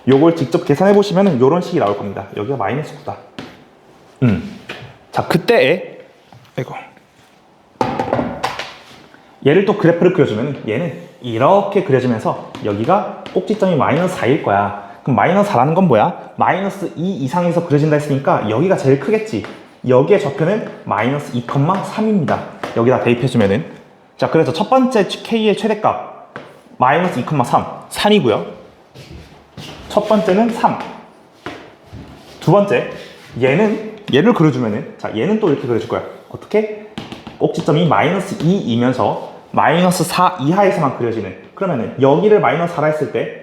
요걸 직접 계산해보시면은 요런 식이 나올 겁니다. 여기가 마이너스 9다. 자, 그때에 이거 얘를 또 그래프를 그려주면 얘는 이렇게 그려지면서 여기가 꼭지점이 마이너스 4일 거야. 그럼 마이너스 4라는 건 뭐야? 마이너스 2 이상에서 그려진다 했으니까 여기가 제일 크겠지. 여기의 좌표는 마이너스 2,3입니다. 여기다 대입해주면은, 자, 그래서 첫 번째 k의 최대값 마이너스 2,3 3이고요. 첫 번째는 3. 두 번째 얘를 그려주면은, 자, 얘는 또 이렇게 그려줄 거야. 어떻게? 꼭지점이 마이너스 2이면서 마이너스 4 이하에서만 그려지는. 그러면은 여기를 마이너스 4라 했을 때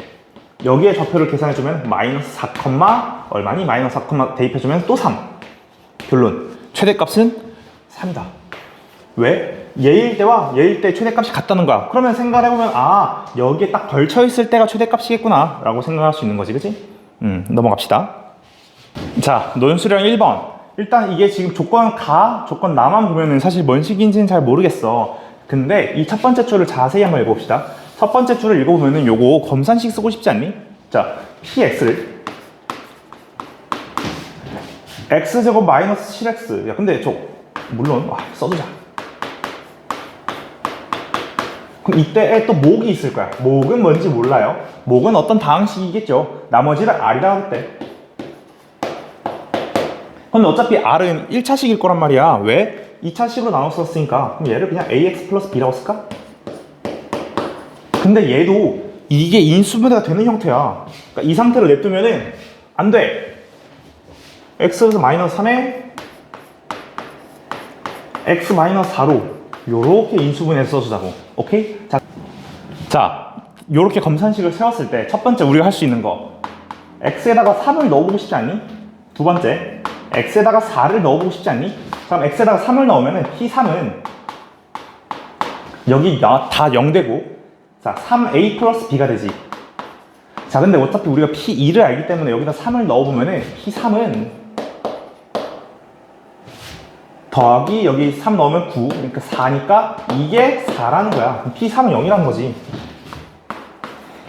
여기에 좌표를 계산해주면 마이너스 4, 얼마니? 마이너스 4, 대입해주면 또 3. 결론 최대값은 3이다. 왜? 얘일 때와 얘일 때 최대값이 같다는 거야. 그러면 생각을 해보면 여기에 딱 걸쳐있을 때가 최대값이겠구나 라고 생각할 수 있는 거지. 그치? 넘어갑시다. 자, 논술형 1번. 일단 이게 지금 조건 조건 나만 보면은 사실 뭔 식인지는 잘 모르겠어. 근데 이 첫 번째 줄을 자세히 한번 읽어봅시다. 첫 번째 줄을 읽어보면은 요거 검산식 쓰고 싶지 않니? 자, px를 x제곱 마이너스 7x. 야, 근데 물론, 써두자. 그럼 이때에 또 목이 있을 거야. 목은 뭔지 몰라요. 목은 어떤 다항식이겠죠. 나머지를 r이라고 했대. 근데 어차피 r은 1차식일 거란 말이야. 왜? 2차식으로 나눴었으니까. 그럼 얘를 그냥 ax 플러스 b라고 쓸까? 근데 얘도 이게 인수분해가 되는 형태야. 그러니까 이 상태로 냅두면은 안 돼. x에서 마이너스 3에 x 마이너스 4로 요렇게 인수분해해서 써주자고. 오케이? 자, 요렇게 검산식을 세웠을 때 첫 번째 우리가 할 수 있는 거, x에다가 3을 넣어보고 싶지 않니? 두 번째, x에다가 4를 넣어보고 싶지 않니? 그럼 x에다가 3을 넣으면은 p3은 여기 다 0되고, 자, 3a 플러스 b가 되지. 자, 근데 어차피 우리가 p2를 알기 때문에 여기다 3을 넣어보면은 p3은 더하기 여기 3 넣으면 9, 그러니까 4니까 이게 4라는 거야. p3은 0이라는 거지.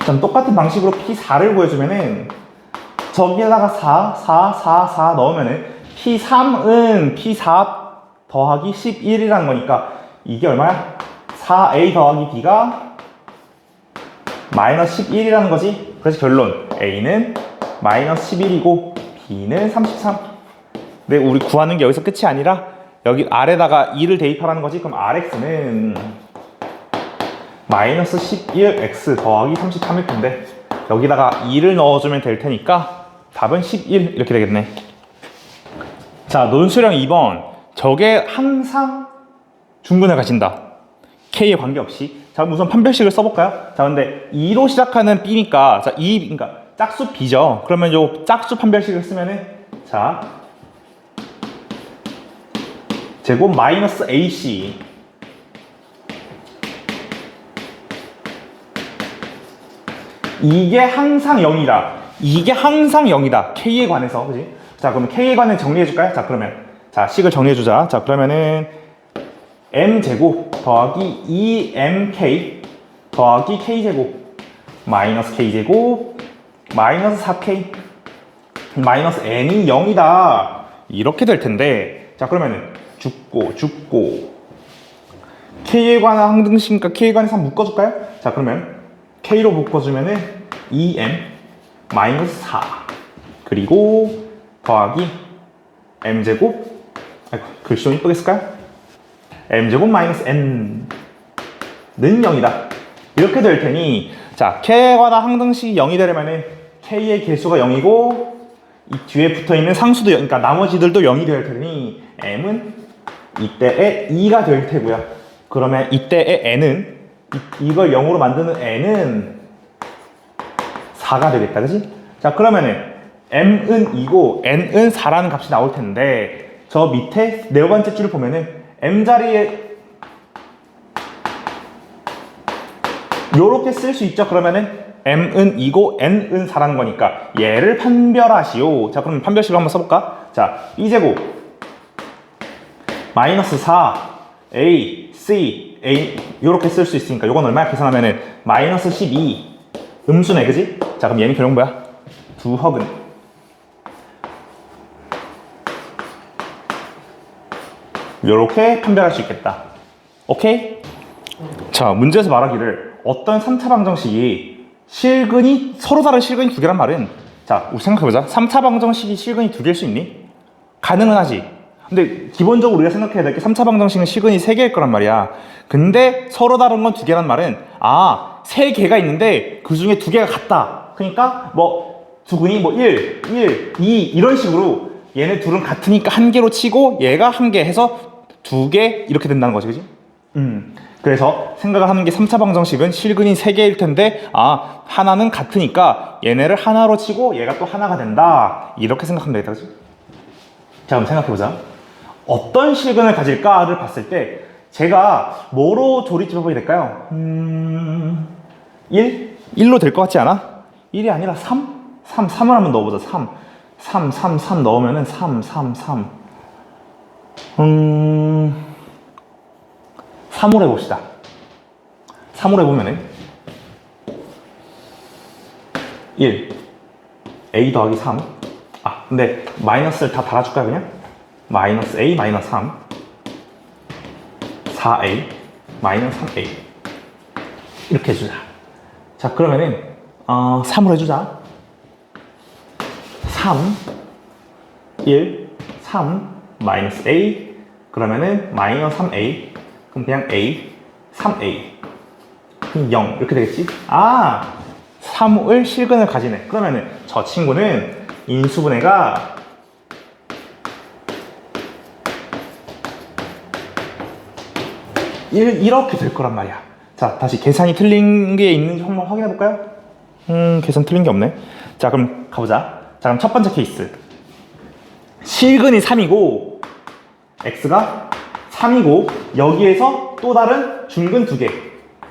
자, 똑같은 방식으로 p4를 구해주면은 저기에다가 4 넣으면은 p3은 p4 더하기 11이라는 거니까 이게 얼마야? 4a 더하기 b가 마이너스 11이라는 거지. 그래서 결론 a는 마이너스 11이고 b는 33. 근데 우리 구하는 게 여기서 끝이 아니라 여기 R에다가 2를 대입하라는 거지. 그럼 RX는 마이너스 11X 더하기 33일 텐데 여기다가 2를 넣어주면 될 테니까 답은 11 이렇게 되겠네. 자, 논술형 2번. 저게 항상 중근을 가진다. K에 관계없이. 자, 우선 판별식을 써볼까요? 자, 근데 2로 시작하는 B니까, 자, 그러니까 짝수 B죠. 그러면 요 짝수 판별식을 쓰면은, 자, 제곱 마이너스 AC. 이게 항상 0이다. 이게 항상 0이다. K에 관해서, 그지? 자, 그러면 K에 관해 정리해줄까요? 자, 그러면, 자, 식을 정리해주자. 자, 그러면은, m제곱 더하기 2mk 더하기 k제곱 마이너스 k제곱 마이너스 4k 마이너스 n이 0이다. 이렇게 될 텐데, 자, 그러면은 죽고 k에 관한 항등식이니까 k에 관해서 한번 묶어줄까요? 자, 그러면 k로 묶어주면은 2m 마이너스 4 그리고 더하기 m제곱, 아이고, 글씨 좀 이쁘게 쓸까요? m제곱 마이너스 n는 0이다. 이렇게 될 테니, 자, k에 관한 항등식이 0이 되려면은 k의 개수가 0이고 이 뒤에 붙어있는 상수도 0, 그러니까 나머지들도 0이 될 테니 m은 이때의 2가 될 테고요. 그러면 이때의 n은 이걸 0으로 만드는 n은 4가 되겠다. 그치? 자, 그러면은 m은 2고 n은 4라는 값이 나올 텐데 저 밑에 네 번째 줄을 보면은 m 자리에 요렇게 쓸 수 있죠. 그러면은 m은 2고 n은 4라는 거니까 얘를 판별하시오. 자, 그럼 판별식을 한번 써볼까? 자, b제곱 마이너스 4 a c a 요렇게 쓸 수 있으니까 요건 얼마야? 계산하면은 마이너스 12 음수네, 그지? 자, 그럼 얘는 결국 뭐야? 두허근. 요렇게 판별할 수 있겠다. 오케이? 자, 문제에서 말하기를 어떤 3차 방정식이 실근이 서로 다른 실근이 두 개란 말은, 자, 우리 생각해보자. 3차 방정식이 실근이 두 개일 수 있니? 가능은 하지. 근데 기본적으로 우리가 생각해야 될 게 3차 방정식은 실근이 3개일 거란 말이야. 근데 서로 다른 건 두 개란 말은, 아, 3개가 있는데 그 중에 2개가 같다. 그러니까 뭐 두근이 뭐 1, 2 이런 식으로 얘네 둘은 같으니까 한 개로 치고 얘가 한 개 해서 2개 이렇게 된다는 거지, 그지? 그래서 생각을 하는 게 3차 방정식은 실근이 3개일 텐데, 아, 하나는 같으니까 얘네를 하나로 치고 얘가 또 하나가 된다. 이렇게 생각하면 되겠다, 그지? 자, 그럼 생각해보자. 어떤 실근을 가질까를 봤을 때 제가 뭐로 조리집어보게 될까요? 1? 1로 될 것 같지 않아? 1이 아니라 3? 3을 한번 넣어보자. 3 넣으면은 3 3을 해봅시다. 3을 해보면은 1 a 더하기 3, 근데 마이너스를 다 달아줄까요 그냥? 마이너스 a 마이너스 3 4a 마이너스 3a 이렇게 해주자. 자 그러면은 3으로 해주자. 3 1 3 마이너스 a 그러면은 마이너스 3a 그럼 그냥 a 3a 그럼 0 이렇게 되겠지? 3을 실근을 가지네. 그러면은 저 친구는 인수분해가 이렇게 될 거란 말이야. 자, 다시 계산이 틀린 게 있는지 한번 확인해 볼까요? 계산 틀린 게 없네. 자, 그럼 가보자. 자, 그럼 첫 번째 케이스. 실근이 3이고, x가 3이고, 여기에서 또 다른 중근 2개.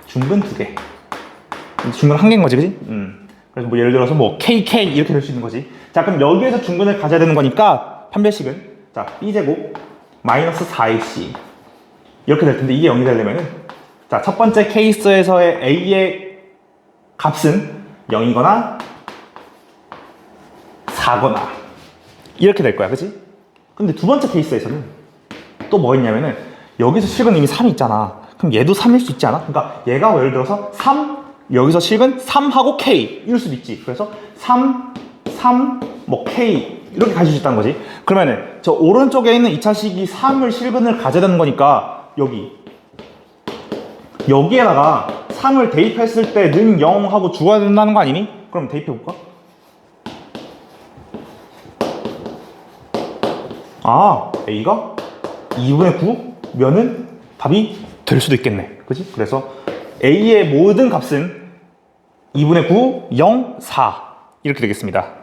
중근 2개. 중근 1개인 거지, 그지? 그래서 뭐 예를 들어서 뭐 KK 이렇게 될 수 있는 거지. 자, 그럼 여기에서 중근을 가져야 되는 거니까, 판별식은, 자, b제곱 마이너스 4ac. 이렇게 될 텐데, 이게 0이 되려면은, 자, 첫 번째 케이스에서의 a의 값은 0이거나 4거나 이렇게 될 거야, 그치? 근데 두 번째 케이스에서는 또 뭐 있냐면은 여기서 실근 이미 3이 있잖아. 그럼 얘도 3일 수 있지 않아? 그러니까 얘가 예를 들어서 3, 여기서 실근 3하고 K 이럴 수도 있지. 그래서 3, 뭐 K 이렇게 가질 수 있다는 거지. 그러면은 저 오른쪽에 있는 2차식이 3을 실근을 가져야 되는 거니까 여기에다가 3을 대입했을 때 는 0 하고 주어야 된다는 거 아니니? 그럼 대입해볼까? A가 2분의 9면은 답이 될 수도 있겠네. 그치? 그래서 A의 모든 값은 2분의 9, 0, 4 이렇게 되겠습니다.